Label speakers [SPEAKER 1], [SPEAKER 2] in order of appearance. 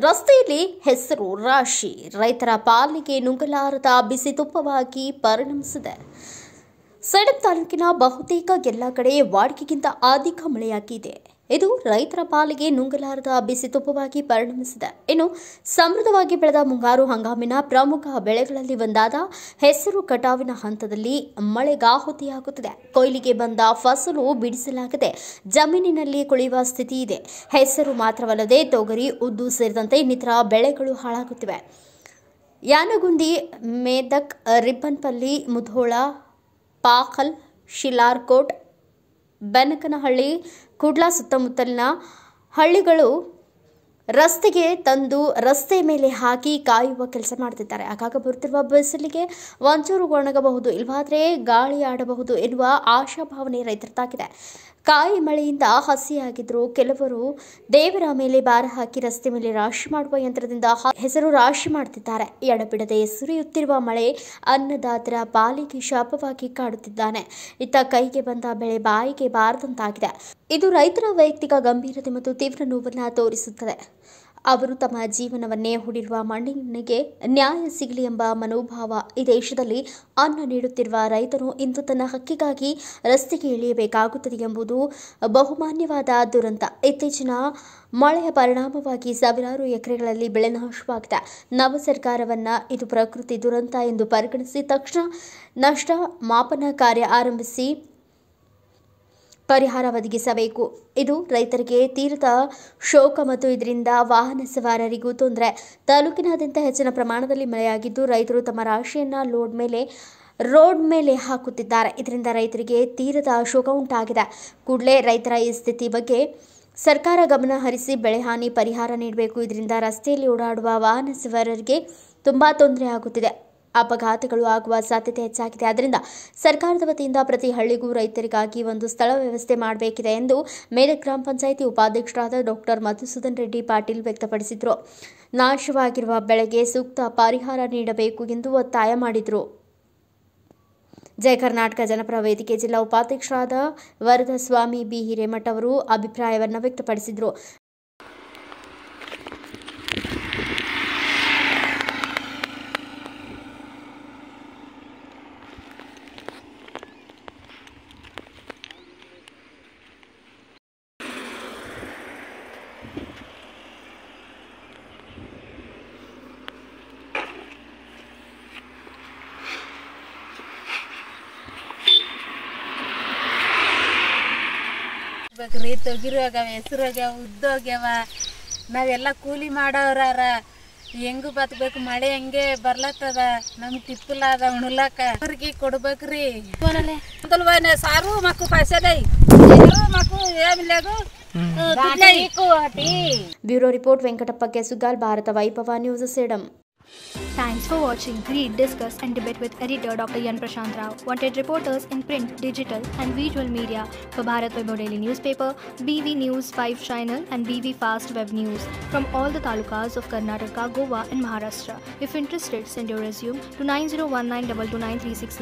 [SPEAKER 1] ರಸ್ತೆಯಲ್ಲಿ ಹೆಸರು ರಾಶಿ ರೈತರ ಪಾಲಿಗೆ ನುಂಗಲಾರದ ಬಿಸಿ ತುಪ್ಪವಾಗಿ ಪರಿಣಮಿಸಿದೆ. ಸೇಡಂ ತಾಲೂಕಿನ ಬಹುತೇಕ ಎಲ್ಲ ಕಡೆ ವಾಡಿಕೆಗಿಂತ ಅಧಿಕ ಮಳೆಯಾಗಿದೆ. ಇದು ರೈತರ ಪಾಲಿಗೆ ನುಂಗಲಾರದ ಬಿಸಿ ತುಪ್ಪವಾಗಿ ಪರಿಣಮಿಸಿದೆ. ಇನ್ನು ಸಮೃದ್ಧವಾಗಿ ಬೆಳೆದ ಮುಂಗಾರು ಹಂಗಾಮಿನ ಪ್ರಮುಖ ಬೆಳೆಗಳಲ್ಲಿ ಒಂದಾದ ಹೆಸರು ಕಟಾವಿನ ಹಂತದಲ್ಲಿ ಮಳೆಗಾಹುತಿಯಾಗುತ್ತಿದೆ. ಕೊಯ್ಲಿಗೆ ಬಂದ ಫಸಲು ಬಿಡಿಸಲಾಗದೆ ಜಮೀನಿನಲ್ಲಿ ಕೊಳೆಯುವ ಸ್ಥಿತಿ ಇದೆ. ಹೆಸರು ಮಾತ್ರವಲ್ಲದೆ ತೊಗರಿ, ಉದ್ದು ಸೇರಿದಂತೆ ಇನ್ನಿತರ ಬೆಳೆಗಳು ಹಾಳಾಗುತ್ತಿವೆ. ಯಾನಗುಂದಿ, ಮೇದಕ್, ರಿಪ್ಪನ್ಪಲ್ಲಿ, ಮುಧೋಳ, ಪಾಖಲ್, ಶಿಲಾರ್ಕೋಟ್, ಬೆನಕನಹಳ್ಳಿ, ಕುಡ್ಲ ಸುತ್ತಮುತ್ತಲಿನ ಹಳ್ಳಿಗಳು ರಸ್ತೆಗೆ ತಂದು ರಸ್ತೆ ಮೇಲೆ ಹಾಕಿ ಕಾಯುವ ಕೆಲಸ ಮಾಡುತ್ತಿದ್ದಾರೆ. ಆಗಾಗ ಬರುತ್ತಿರುವ ಬಿಸಿಲಿಗೆ ಒಂಚೂರು ಒಣಗಬಹುದು, ಇಲ್ಲವಾದರೆ ಗಾಳಿ ಆಡಬಹುದು ಎನ್ನುವ ಆಶಾಭಾವನೆ ರೈತರದಾಗಿದೆ. ಕಾಯಿ ಮಳೆಯಿಂದ ಹಸಿಯಾಗಿದ್ದರೂ ಕೆಲವರು ದೇವರ ಮೇಲೆ ಭಾರ ಹಾಕಿ ರಸ್ತೆ ಮೇಲೆ ರಾಶಿ ಮಾಡುವ ಯಂತ್ರದಿಂದ ಹೆಸರು ರಾಶಿ ಮಾಡುತ್ತಿದ್ದಾರೆ. ಎಡಬಿಡದೆ ಸುರಿಯುತ್ತಿರುವ ಮಳೆ ಅನ್ನದಾತರ ಪಾಲಿಗೆ ಶಾಪವಾಗಿ ಕಾಡುತ್ತಿದ್ದಾನೆ. ಇತ್ತ ಕೈಗೆ ಬಂದ ಬೆಳೆ ಬಾಯಿಗೆ ಬಾರದಂತಾಗಿದೆ. ಇದು ರೈತರ ವೈಯಕ್ತಿಕ ಗಂಭೀರತೆ ಮತ್ತು ತೀವ್ರ ನೋವನ್ನು ತೋರಿಸುತ್ತದೆ. ಅವರು ತಮ್ಮ ಜೀವನವನ್ನೇ ಹೂಡಿರುವ ಮಣ್ಣಿಗೆ ನ್ಯಾಯ ಸಿಗಲಿ ಎಂಬ ಮನೋಭಾವ. ಈ ದೇಶದಲ್ಲಿ ಅನ್ನ ನೀಡುತ್ತಿರುವ ರೈತನು ಇಂದು ತನ್ನ ಹಕ್ಕಿಗಾಗಿ ರಸ್ತೆಗೆ ಇಳಿಯಬೇಕಾಗುತ್ತದೆ ಎಂಬುದು ಬಹುಮಾನ್ಯವಾದ ದುರಂತ. ಇತ್ತೀಚಿನ ಮಳೆಯ ಪರಿಣಾಮವಾಗಿ ಸಾವಿರಾರು ಎಕರೆಗಳಲ್ಲಿ ಬೆಳೆ ನಾಶವಾಗಿದೆ. ನವ ಸರ್ಕಾರವನ್ನು ಇದು ಪ್ರಕೃತಿ ದುರಂತ ಎಂದು ಪರಿಗಣಿಸಿ ತಕ್ಷಣ ನಷ್ಟ ಮಾಪನ ಕಾರ್ಯ ಆರಂಭಿಸಿ ಪರಿಹಾರ ಒದಗಿಸಬೇಕು. ಇದು ರೈತರಿಗೆ ತೀರದ ಶೋಕ ಮತ್ತು ಇದರಿಂದ ವಾಹನ ಸವಾರರಿಗೂ ತೊಂದರೆ. ತಾಲೂಕಿನಾದ್ಯಂತ ಹೆಚ್ಚಿನ ಪ್ರಮಾಣದಲ್ಲಿ ಮಳೆಯಾಗಿದ್ದು ರೈತರು ತಮ್ಮ ರಾಶಿಯನ್ನು ರೋಡ್ ಮೇಲೆ ಹಾಕುತ್ತಿದ್ದಾರೆ. ಇದರಿಂದ ರೈತರಿಗೆ ತೀರದ ಶೋಕ ಉಂಟಾಗಿದೆ. ಕೂಡಲೇ ರೈತರ ಈ ಸ್ಥಿತಿ ಬಗ್ಗೆ ಸರ್ಕಾರ ಗಮನ ಹರಿಸಿ ಬೆಳೆ ಹಾನಿ ಪರಿಹಾರ ನೀಡಬೇಕು. ಇದರಿಂದ ರಸ್ತೆಯಲ್ಲಿ ಓಡಾಡುವ ವಾಹನ ಸವಾರರಿಗೆ ತುಂಬಾ ತೊಂದರೆ ಆಗುತ್ತಿದೆ. ಅಪಘಾತಗಳು ಆಗುವ ಸಾಧ್ಯತೆ ಹೆಚ್ಚಾಗಿದೆ. ಆದ್ದರಿಂದ ಸರ್ಕಾರದ ವತಿಯಿಂದ ಪ್ರತಿ ಹಳ್ಳಿಗೂ ರೈತರಿಗಾಗಿ ಒಂದು ಸ್ಥಳ ವ್ಯವಸ್ಥೆ ಮಾಡಬೇಕಿದೆ ಎಂದು ಮೇದಕ್ ಗ್ರಾಮ ಪಂಚಾಯಿತಿ ಉಪಾಧ್ಯಕ್ಷರಾದ ಡಾಕ್ಟರ್ ಮಧುಸೂದನ್ ರೆಡ್ಡಿ ಪಾಟೀಲ್ ವ್ಯಕ್ತಪಡಿಸಿದರು. ನಾಶವಾಗಿರುವ ಬೆಳೆಗೆ ಸೂಕ್ತ ಪರಿಹಾರ ನೀಡಬೇಕು ಎಂದು ಒತ್ತಾಯ ಮಾಡಿದರು. ಜಯ ಕರ್ನಾಟಕ ಜನಪರ ವೇದಿಕೆ ಜಿಲ್ಲಾ ಉಪಾಧ್ಯಕ್ಷರಾದ ವರದಸ್ವಾಮಿ ಬಿ ಹಿರೇಮಠ ಅವರು ಅಭಿಪ್ರಾಯವನ್ನು ವ್ಯಕ್ತಪಡಿಸಿದರು.
[SPEAKER 2] ತೊಗಿರು ಆಗ್ಯಾವ, ಹೆಸರು ಆಗ್ಯಾವ, ಉದ್ದು ಆಗ್ಯಾವ. ನಾವೆಲ್ಲ ಕೂಲಿ ಮಾಡೋರ ಹೆಂಗು ಬತ್ಬೇಕು. ಮಳೆ ಹೆಂಗೆ ಬರ್ಲತ್ತದ, ನಮ್ಗೆ ತಿಪ್ಪಲ ಅದ ಉಣ್ಲಾಕ ಅವ್ರಿಗೆ ಕೊಡ್ಬೇಕ್ರಿ. ಸಾರು ಮಕ್ಕು ಪೈಸೆ ಮಕ್ಕು
[SPEAKER 1] ಬ್ಯೂರೋ ರಿಪೋರ್ಟ್ ವೆಂಕಟಪ್ಪ ಕೆಸುಗಾಲ್, ಭಾರತ ವೈಭವ news, Sedam.
[SPEAKER 3] Thanks for watching. Read, discuss and debate with editor Dr. Yan Prashant Rao. Wanted reporters in print, digital and visual media for Bharat Vaibhav Daily Newspaper, BV News 5 Channel and BV Fast Web News from all the talukas of Karnataka, Goa and Maharashtra. If interested, send your resume to 9019229369.